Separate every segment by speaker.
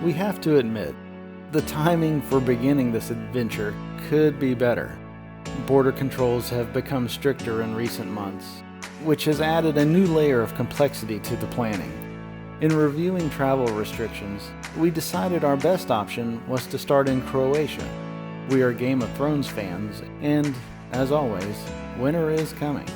Speaker 1: We have to admit, the timing for beginning this adventure could be better. Border controls have become stricter in recent months, which has added a new layer of complexity to the planning. In reviewing travel restrictions, we decided our best option was to start in Croatia. We are Game of Thrones fans, and, as always, winter is coming.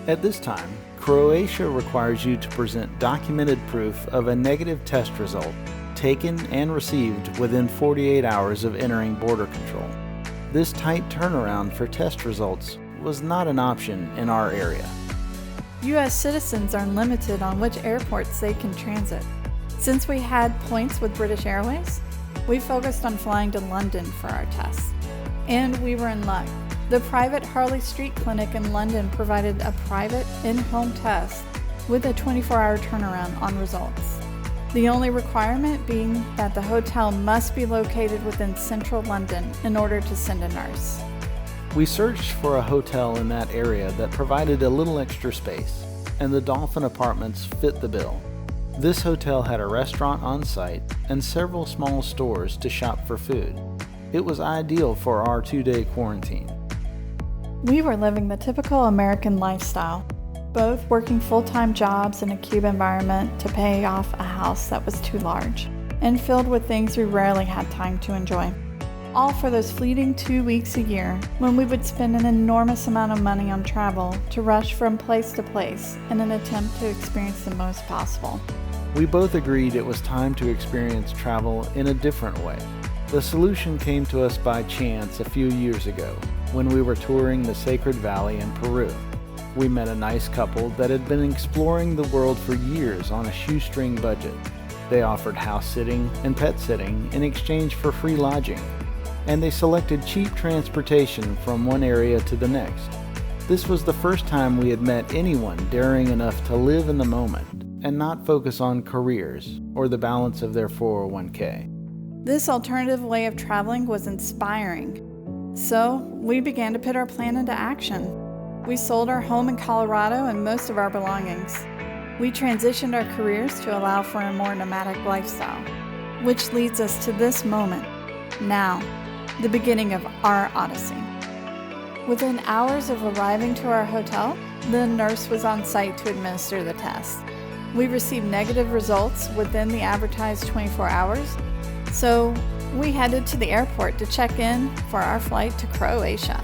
Speaker 1: At this time, Croatia requires you to present documented proof of a negative test result taken and received within 48 hours of entering border control. This tight turnaround for test results was not an option in our area.
Speaker 2: U.S. citizens are limited on which airports they can transit. Since we had points with British Airways, we focused on flying to London for our tests. And we were in luck. The private Harley Street Clinic in London provided a private in-home test with a 24-hour turnaround on results. The only requirement being that the hotel must be located within central London in order to send a nurse.
Speaker 1: We searched for a hotel in that area that provided a little extra space, and the Dolphin Apartments fit the bill. This hotel had a restaurant on site and several small stores to shop for food. It was ideal for our 2-day quarantine.
Speaker 2: We were living the typical American lifestyle, both working full-time jobs in a cube environment to pay off a house that was too large and filled with things we rarely had time to enjoy. All for those fleeting 2 weeks a year when we would spend an enormous amount of money on travel to rush from place to place in an attempt to experience the most possible.
Speaker 1: We both agreed it was time to experience travel in a different way. The solution came to us by chance a few years ago when we were touring the Sacred Valley in Peru. We met a nice couple that had been exploring the world for years on a shoestring budget. They offered house sitting and pet sitting in exchange for free lodging, and they selected cheap transportation from one area to the next. This was the first time we had met anyone daring enough to live in the moment and not focus on careers or the balance of their 401k.
Speaker 2: This alternative way of traveling was inspiring. So we began to put our plan into action. We sold our home in Colorado and most of our belongings. We transitioned our careers to allow for a more nomadic lifestyle, which leads us to this moment, now, the beginning of our Odyssey. Within hours of arriving to our hotel, the nurse was on site to administer the test. We received negative results within the advertised 24 hours, so we headed to the airport to check in for our flight to Croatia.